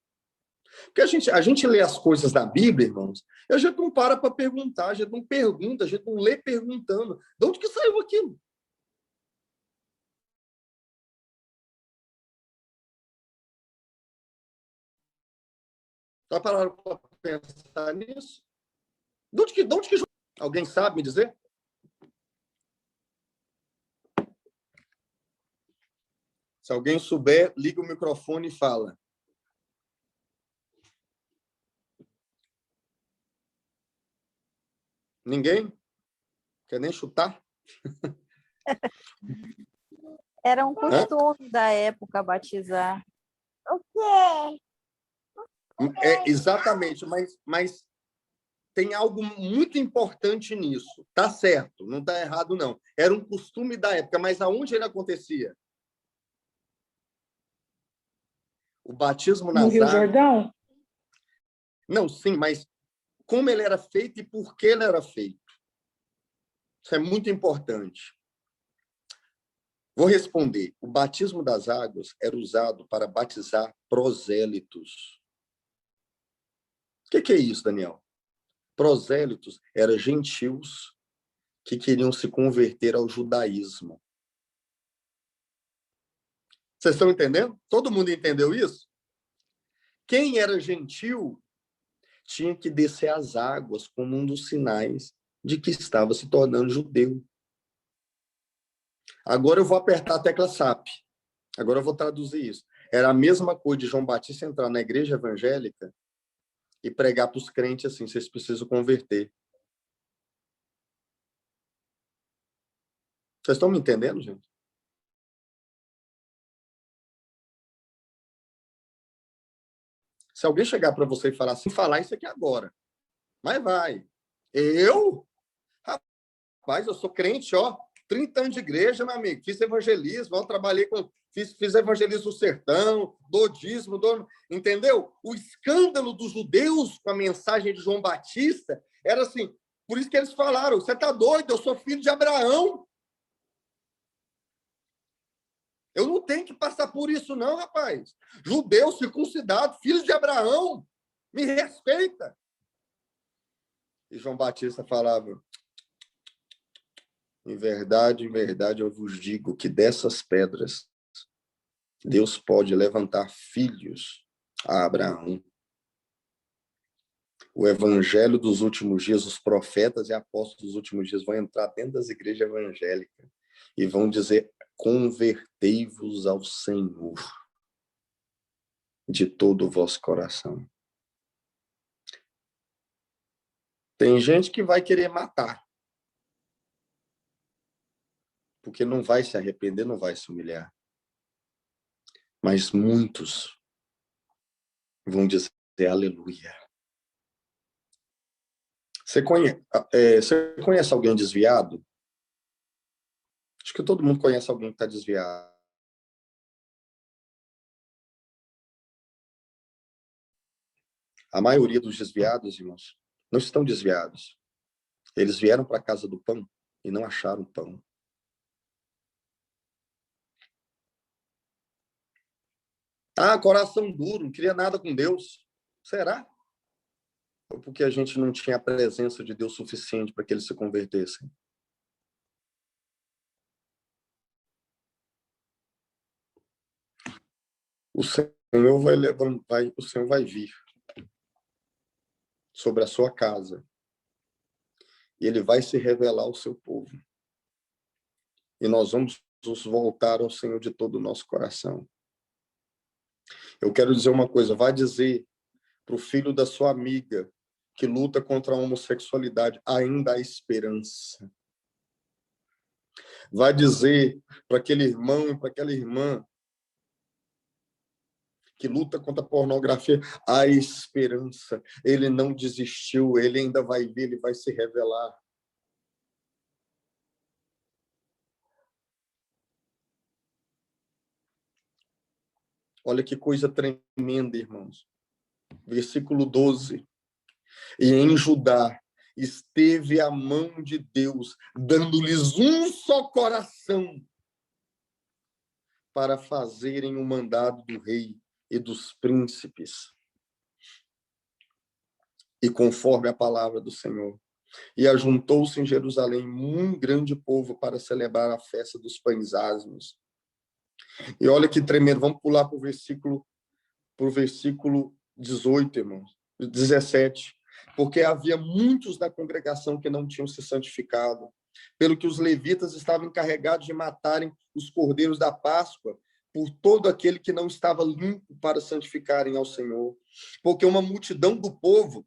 Porque a gente lê as coisas da Bíblia, irmãos, e a gente não para perguntar, a gente não pergunta, a gente não lê perguntando. De onde que saiu aquilo? Já pararam para pensar nisso? De onde que alguém sabe me dizer? Se alguém souber, liga o microfone e fala. Ninguém? Quer nem chutar? Era um costume da época batizar. O quê? Exatamente, mas tem algo muito importante nisso. Tá certo, não tá errado, não. Era um costume da época, mas aonde ele acontecia? O batismo nas No Rio águas. Jordão? Não, sim, mas como ele era feito e por que ele era feito? Isso é muito importante. Vou responder. O batismo das águas era usado para batizar prosélitos. O que é isso, Daniel? Prosélitos eram gentios que queriam se converter ao judaísmo. Vocês estão entendendo? Todo mundo entendeu isso? Quem era gentil tinha que descer as águas como um dos sinais de que estava se tornando judeu. Agora eu vou apertar a tecla SAP. Agora eu vou traduzir isso. Era a mesma coisa de João Batista entrar na igreja evangélica e pregar para os crentes assim, vocês precisam converter. Vocês estão me entendendo, gente? Se alguém chegar para você e falar assim, falar isso aqui agora, mas vai. Eu? Rapaz, eu sou crente, ó, 30 anos de igreja, meu amigo, fiz evangelismo, ó, trabalhei com... Fiz evangelismo no sertão, dou dízimo, entendeu? O escândalo dos judeus com a mensagem de João Batista era assim, por isso que eles falaram, você tá doido, eu sou filho de Abraão. Eu não tenho que passar por isso não, rapaz. Judeu, circuncidado, filho de Abraão, me respeita. E João Batista falava, em verdade, eu vos digo que dessas pedras Deus pode levantar filhos a Abraão. O evangelho dos últimos dias, os profetas e apóstolos dos últimos dias vão entrar dentro das igrejas evangélicas e vão dizer, convertei-vos ao Senhor de todo o vosso coração. Tem gente que vai querer matar, porque não vai se arrepender, não vai se humilhar. Mas muitos vão dizer aleluia. Você conhece alguém desviado? Acho que todo mundo conhece alguém que está desviado. A maioria dos desviados, irmãos, não estão desviados. Eles vieram para a casa do pão e não acharam pão. Ah, coração duro, não queria nada com Deus. Será? Ou porque a gente não tinha a presença de Deus suficiente para que eles se convertessem? O Senhor vai levantar, o Senhor vai vir sobre a sua casa. E ele vai se revelar ao seu povo. E nós vamos nos voltar ao Senhor de todo o nosso coração. Eu quero dizer uma coisa, vai dizer para o filho da sua amiga que luta contra a homossexualidade, ainda há esperança. Vai dizer para aquele irmão e para aquela irmã que luta contra a pornografia, há esperança. Ele não desistiu, ele ainda vai vir, ele vai se revelar. Olha que coisa tremenda, irmãos. Versículo 12. E em Judá esteve a mão de Deus, dando-lhes um só coração para fazerem o mandado do rei e dos príncipes. E conforme a palavra do Senhor. E ajuntou-se em Jerusalém um grande povo para celebrar a festa dos pães asmos. E olha que tremendo, vamos pular para o versículo 18, irmãos, 17. Porque havia muitos da congregação que não tinham se santificado, pelo que os levitas estavam encarregados de matarem os cordeiros da Páscoa por todo aquele que não estava limpo para santificarem ao Senhor. Porque uma multidão do povo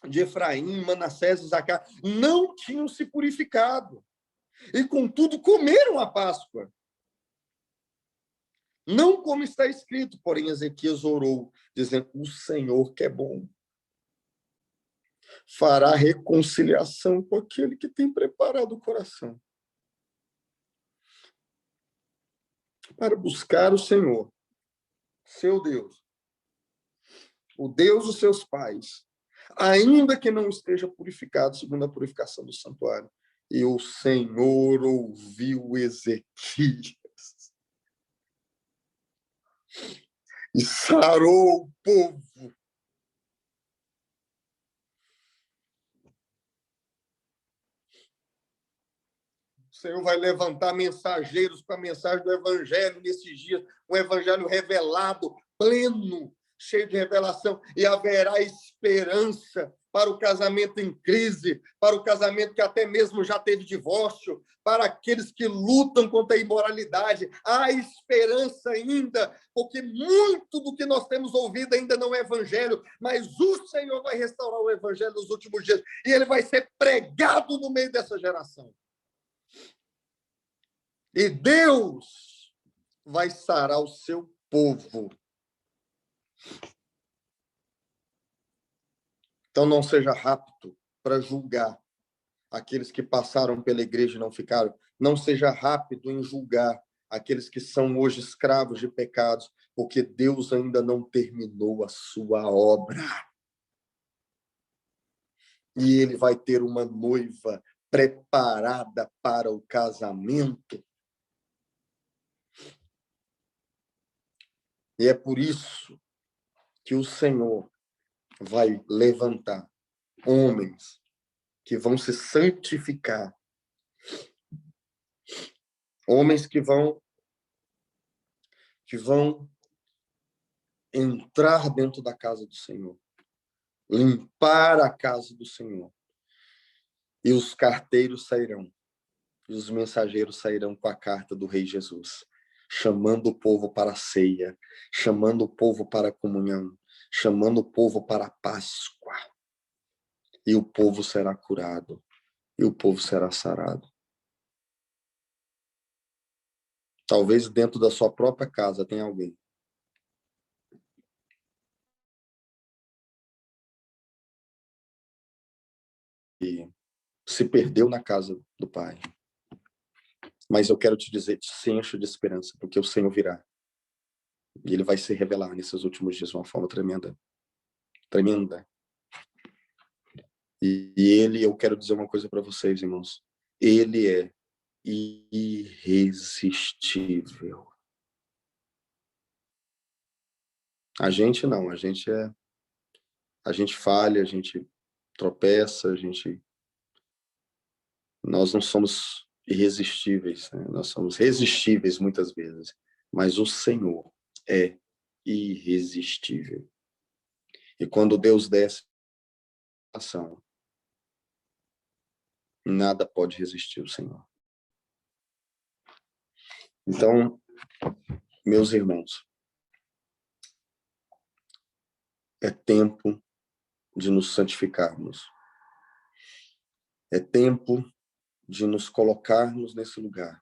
de Efraim, Manassés e Zacá não tinham se purificado, e contudo comeram a Páscoa. Não como está escrito, porém Ezequias orou, dizendo: o Senhor, que é bom, fará reconciliação com aquele que tem preparado o coração para buscar o Senhor, seu Deus, o Deus dos seus pais, ainda que não esteja purificado segundo a purificação do santuário. E o Senhor ouviu Ezequias e sarou o povo. O Senhor vai levantar mensageiros para a mensagem do evangelho nesses dias, um evangelho revelado, pleno, cheio de revelação, e haverá esperança para o casamento em crise, para o casamento que até mesmo já teve divórcio, para aqueles que lutam contra a imoralidade. Há esperança ainda, porque muito do que nós temos ouvido ainda não é evangelho, mas o Senhor vai restaurar o evangelho nos últimos dias, e ele vai ser pregado no meio dessa geração. E Deus vai sarar o seu povo. Então não seja rápido para julgar aqueles que passaram pela igreja e não ficaram. Não seja rápido em julgar aqueles que são hoje escravos de pecados, porque Deus ainda não terminou a sua obra. E ele vai ter uma noiva preparada para o casamento. E é por isso que o Senhor vai levantar homens que vão se santificar, homens que vão entrar dentro da casa do Senhor, limpar a casa do Senhor. E os carteiros sairão, e os mensageiros sairão com a carta do Rei Jesus, chamando o povo para a ceia, chamando o povo para a comunhão, chamando o povo para a Páscoa. E o povo será curado, e o povo será sarado. Talvez dentro da sua própria casa tenha alguém que se perdeu na casa do Pai. Mas eu quero te dizer, se encha de esperança, porque o Senhor virá. E ele vai se revelar nesses últimos dias de uma forma tremenda. Tremenda. E ele, eu quero dizer uma coisa para vocês, irmãos. Ele é irresistível. A gente não, a gente falha, a gente tropeça, nós não somos irresistíveis, né? Nós somos resistíveis muitas vezes, mas o Senhor é irresistível. E quando Deus desce a ação, nada pode resistir o Senhor. Então, meus irmãos, é tempo de nos santificarmos. É tempo de nos colocarmos nesse lugar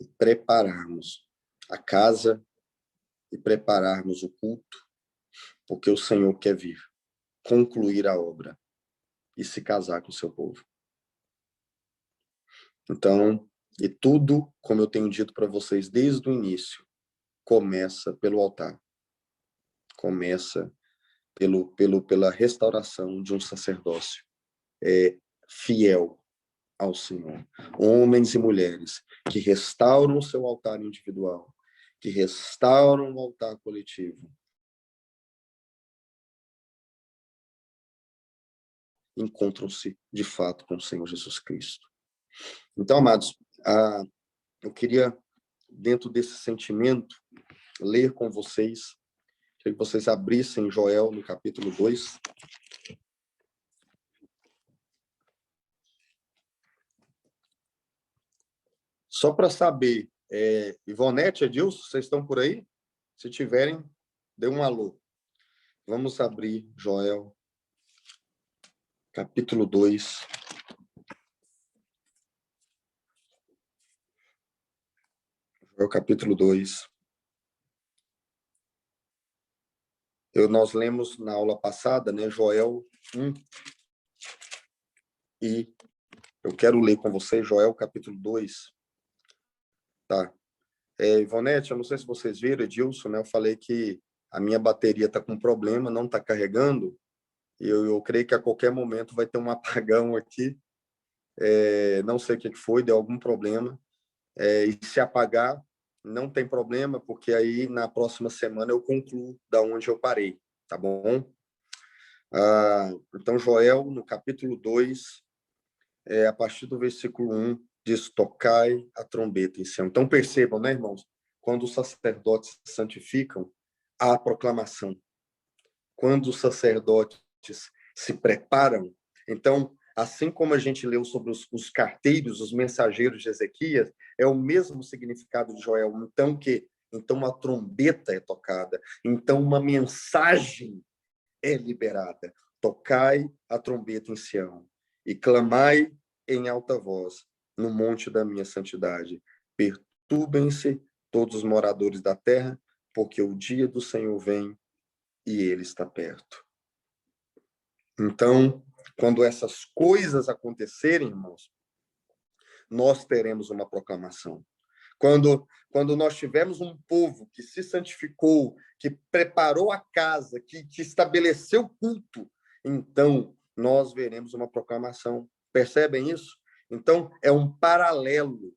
e prepararmos a casa e prepararmos o culto, porque o Senhor quer vir, concluir a obra e se casar com o seu povo. Então, e tudo, como eu tenho dito para vocês desde o início, começa pelo altar. Começa pela restauração de um sacerdócio fiel ao Senhor. Homens e mulheres que restauram o seu altar individual, que restauram o altar coletivo, encontram-se de fato com o Senhor Jesus Cristo. Então, amados, eu queria, dentro desse sentimento, ler com vocês, queria que vocês abrissem Joel no capítulo 2. Só para saber, Ivonete, Edilson, vocês estão por aí? Se tiverem, dê um alô. Vamos abrir Joel, capítulo 2. Joel, capítulo 2. Nós lemos na aula passada, né, Joel 1. E eu quero ler com vocês Joel, capítulo 2. Tá. Ivonete, eu não sei se vocês viram, Edilson, né? Eu falei que a minha bateria está com problema, não está carregando. Eu creio que a qualquer momento vai ter um apagão aqui. Não sei o que foi, deu algum problema. E se apagar, não tem problema, porque aí na próxima semana eu concluo da onde eu parei, tá bom? Então, Joel, no capítulo 2, a partir do versículo 1, diz: tocai a trombeta em Sião. Então, percebam, né, irmãos? Quando os sacerdotes se santificam, há a proclamação. Quando os sacerdotes se preparam, então, assim como a gente leu sobre os carteiros, os mensageiros de Ezequias, é o mesmo significado de Joel. Então a trombeta é tocada. Então, uma mensagem é liberada. Tocai a trombeta em Sião e clamai em alta voz no monte da minha santidade. Perturbem-se todos os moradores da terra, porque o dia do Senhor vem e ele está perto. Então, quando essas coisas acontecerem, irmãos, nós teremos uma proclamação. Quando nós tivermos um povo que se santificou, que preparou a casa, que estabeleceu o culto, então nós veremos uma proclamação. Percebem isso? Então, é um paralelo.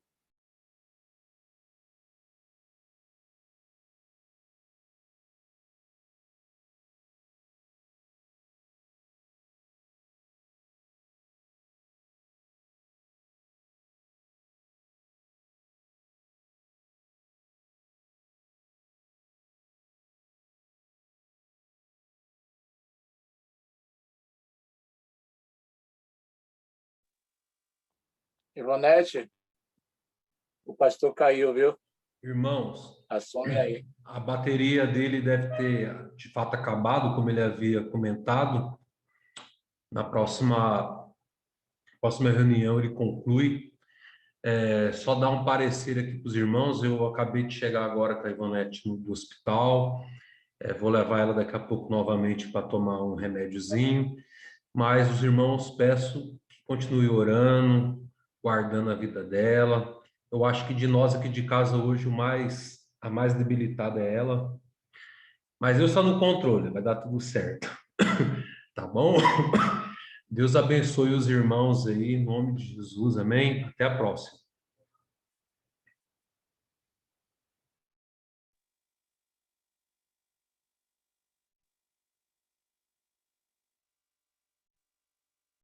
Ivonete, o pastor caiu, viu? Irmãos, Assume aí. a bateria dele deve ter, de fato, acabado, como ele havia comentado. Na próxima reunião ele conclui. Só dar um parecer aqui para os irmãos. Eu acabei de chegar agora com a Ivonete do hospital. Vou levar ela daqui a pouco novamente para tomar um remédiozinho. Mas os irmãos, peço que continue orando, guardando a vida dela. Eu acho que de nós aqui de casa hoje, a mais debilitada é ela. Mas eu estou no controle, vai dar tudo certo. Tá bom? Deus abençoe os irmãos aí, em nome de Jesus, amém? Até a próxima.